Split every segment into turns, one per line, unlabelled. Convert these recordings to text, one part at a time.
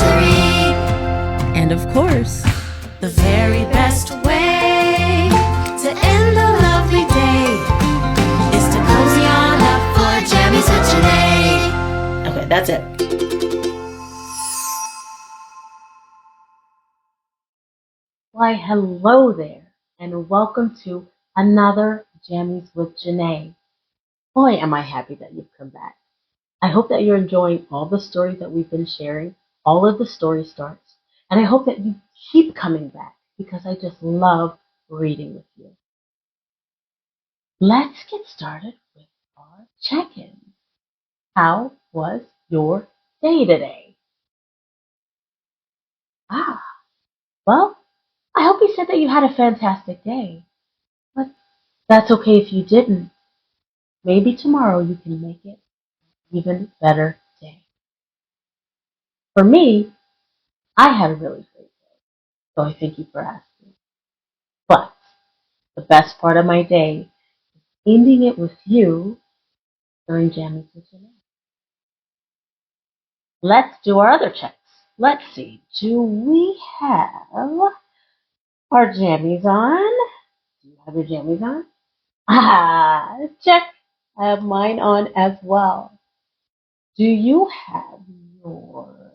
anniversary.
And of course,
The very best way to end a lovely day is to cozy on up for Jammies with JaNay.
okay, that's it.
Why, hello there, and welcome to another Jammies with JaNay. Boy, am I happy that you've come back. I hope that you're enjoying all the stories that we've been sharing, all of the story starts, and I hope that you keep coming back because I just love reading with you. Let's get started with our check-in. How was your day today? Well, I hope you said that you had a fantastic day, but that's okay if you didn't. Maybe tomorrow you can make it an even better day. For me, I had a really great day, so I thank you for asking. But the best part of my day is ending it with you during Jammies with JaNay. Let's do our other checks. Let's see. Do we have our jammies on? Do you have your jammies on? Check. I have mine on as well. Do you have your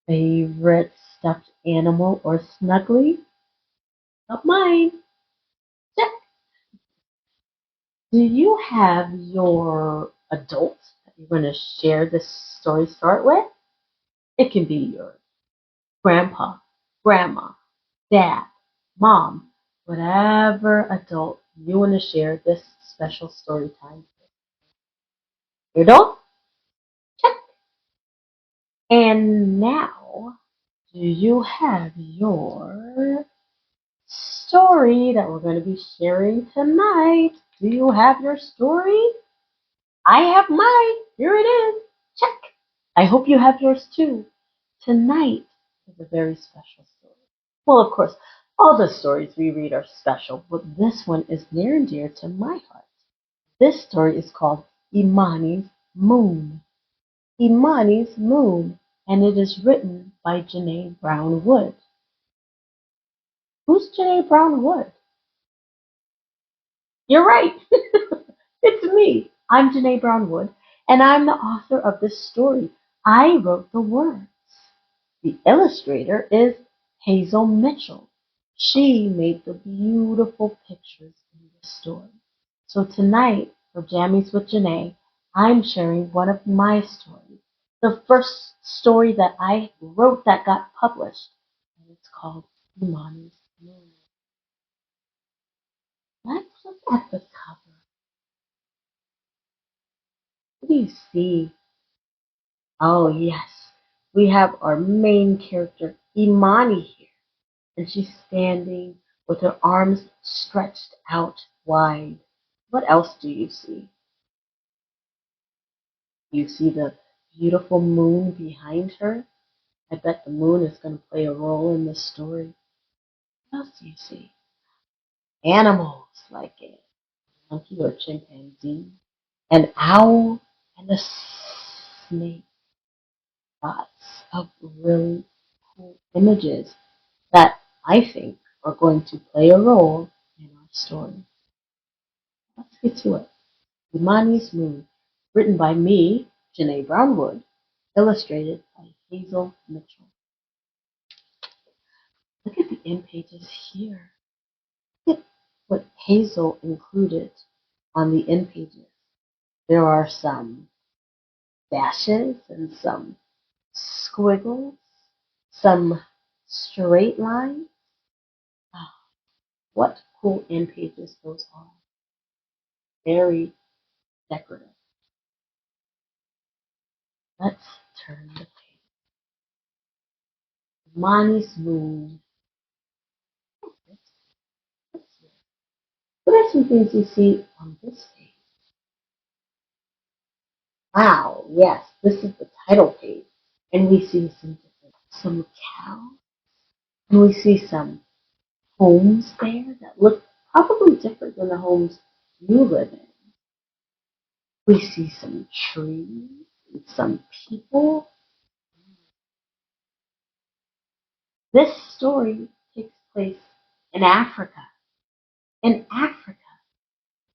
favorite stuffed animal or snuggly? Not mine. Check. Do you have your adult that you're going to share this story start with? It can be your grandpa, grandma, dad, mom, whatever adult you want to share this special story time with. Your adult? Check. And now, do you have your story that we're going to be sharing tonight? Do you have your story? I have mine. Here it is. Check. I hope you have yours too. Tonight is a very special story. Well, of course, all the stories we read are special, but this one is near and dear to my heart. This story is called Imani's Moon. Imani's Moon, and it is written by JaNay Brown-Wood. Who's JaNay Brown-Wood? You're right. It's me. I'm JaNay Brown-Wood, and I'm the author of this story. I wrote the words. The illustrator is Hazel Mitchell. She made the beautiful pictures in the story. So tonight, for Jammies with JaNay, I'm sharing one of my stories. The first story that I wrote that got published, and it's called Imani's Moon. Let's look at the cover. What do you see? Oh yes, we have our main character, Imani here. And she's standing with her arms stretched out wide. What else do you see? You see the beautiful moon behind her. I bet the moon is going to play a role in this story. What else do you see? Animals like a monkey or chimpanzee, an owl, and a snake. Lots of really cool images that I think are going to play a role in our story. Let's get to it. Imani's Moon, written by me, JaNay Brown-Wood, illustrated by Hazel Mitchell. Look at the end pages here. Look at what Hazel included on the end pages. There are some dashes and some squiggles, some straight lines. Oh, what cool end pages those are. Very decorative. Let's turn the page. Imani's Moon. What are some things you see on this page? Wow, yes, this is the title page. And we see some cows, and we see some homes there that look probably different than the homes you live in. We see some trees and some people. This story takes place in Africa. In Africa.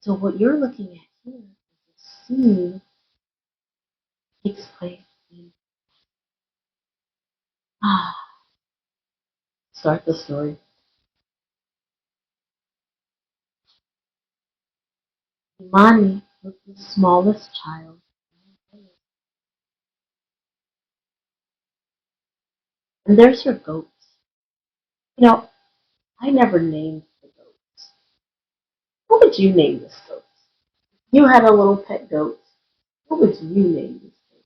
So what you're looking at here is a scene that takes place in start the story. Imani was the smallest child. And there's her goats. You know, I never named the goats. What would you name this goat? You had a little pet goat. What would you name this goat?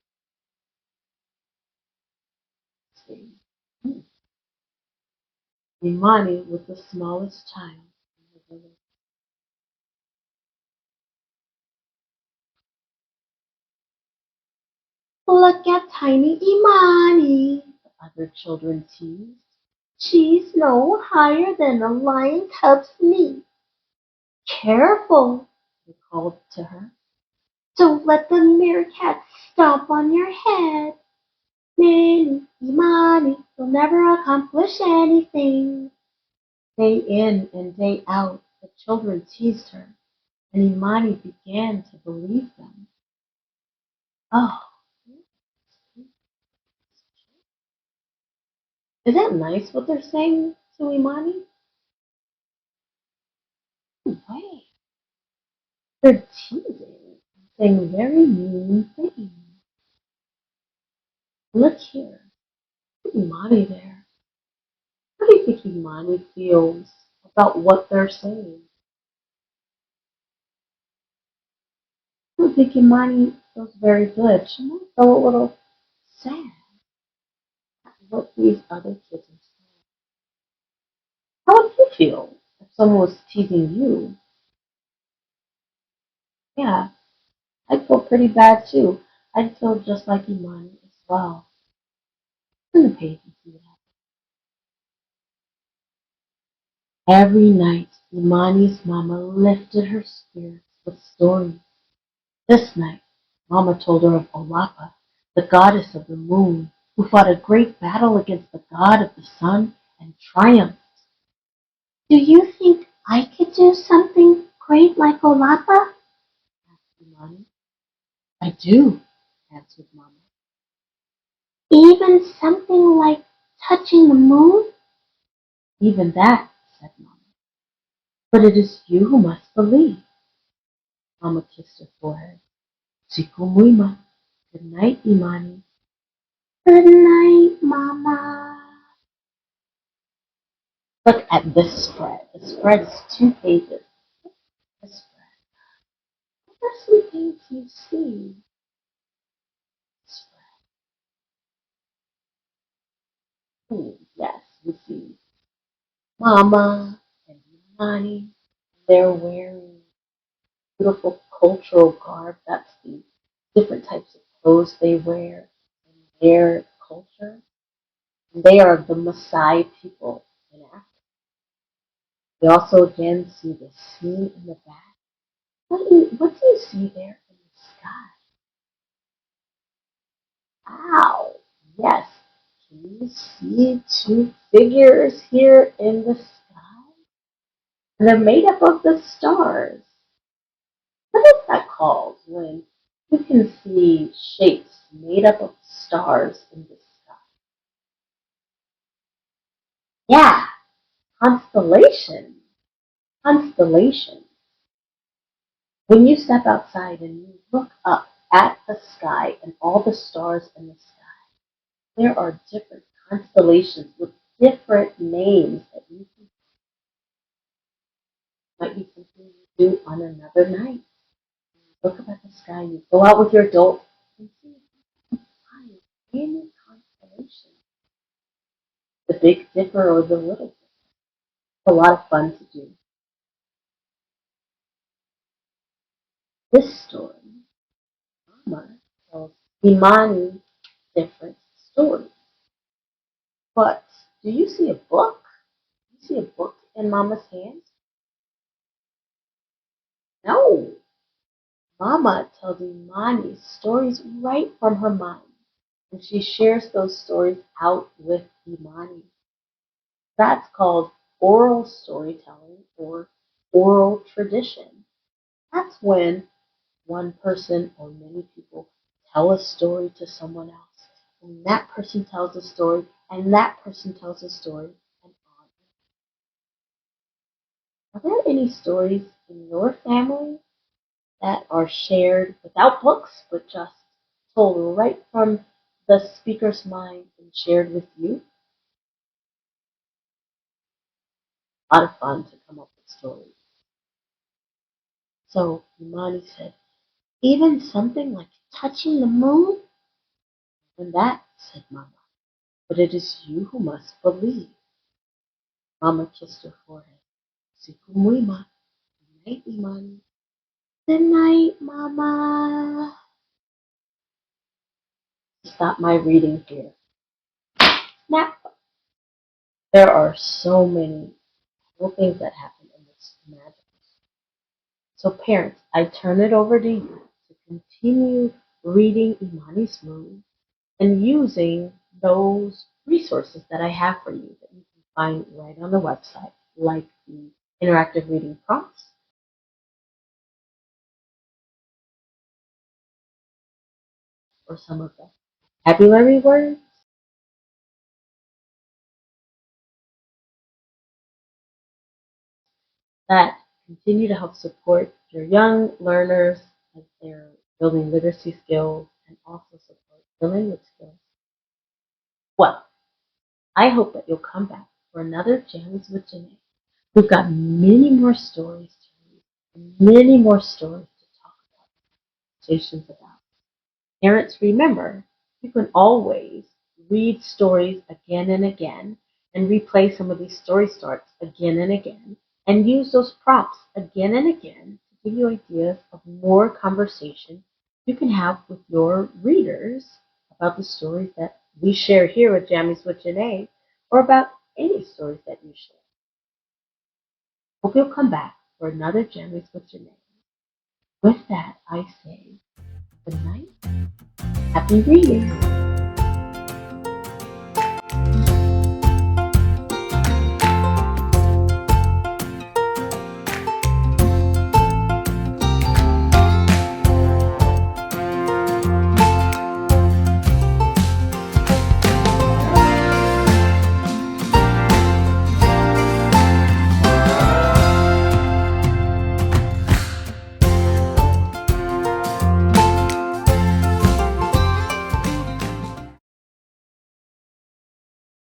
Imani was the smallest child in the village. Look at tiny Imani, the other children teased. She's no higher than a lion cub's knee. Careful, they called to her. Don't let the meerkat stomp on your head. Many, Imani, you'll never accomplish anything. Day in and day out, the children teased her, and Imani began to believe them. Oh, is that nice what they're saying to Imani? No way. They're teasing, saying very mean things. Look here, Imani there. How do you think Imani feels about what they're saying? I don't think Imani feels very good. She might feel a little sad at what these other kids are saying. How would you feel if someone was teasing you? Yeah, I'd feel pretty bad too. I'd feel just like Imani as well. Turn the page and see what happens. Every night, Imani's mama lifted her spirits with stories. This night, Mama told her of Olapa, the goddess of the moon, who fought a great battle against the god of the sun and triumphed. Do you think I could do something great like Olapa? Asked Imani. I do, answered Mama. Even something like touching the moon? Even that, said Mama. But it is you who must believe. Mama kissed her forehead. Siku muima. Good night, Imani. Good night, Mama. Look at this spread. The spread is 2 pages. This spread. What are some things you see? Spread. Yes, you see Mama and Imani. They're wearing beautiful cultural garb. That's the different types of clothes they wear in their culture. And they are the Maasai people in Africa. We also again see the sea in the back. What do you see there in the sky? Wow. Yes. Can you see 2 figures here in the sky? And they're made up of the stars. What is that called when you can see shapes made up of stars in the sky? Yeah, constellation. Constellation. When you step outside and you look up at the sky and all the stars in the sky, there are different constellations with different names that you can might be something you do on another night. Look up at the sky, you go out with your adult and see any constellation. The Big Dipper or the Little Dipper. It's a lot of fun to do. This story, Mama tells Imani different stories. But do you see a book? Do you see a book in Mama's hand? No. Mama tells Imani stories right from her mind. And she shares those stories out with Imani. That's called oral storytelling or oral tradition. That's when one person or many people tell a story to someone else. And that person tells a story, and that person tells a story, and on. Are there any stories in your family that are shared without books, but just told right from the speaker's mind and shared with you? A lot of fun to come up with stories. So Imani said, even something like touching the moon? And that, said Mama, but it is you who must believe. Mama kissed her forehead. Siku mwema. Good night, Imani. Good night, Mama. Stop my reading here. Snap. There are so many cool things that happen in this magic. So parents, I turn it over to you to continue reading Imani's Moon and using those resources that I have for you that you can find right on the website, like the interactive reading prompts or some of the vocabulary words that continue to help support your young learners as they're building literacy skills and also support the language skills. Well, I hope that you'll come back for another Jammies with JaNay. We've got many more stories to read and many more stories to talk about, conversations about. Parents, remember, you can always read stories again and again and replay some of these story starts again and again and use those prompts again and again to give you ideas of more conversation you can have with your readers about the stories that we share here at Jammies with JaNay or about any stories that you share. Hope you'll come back for another Jammies with JaNay. With that, I say good night, happy reading.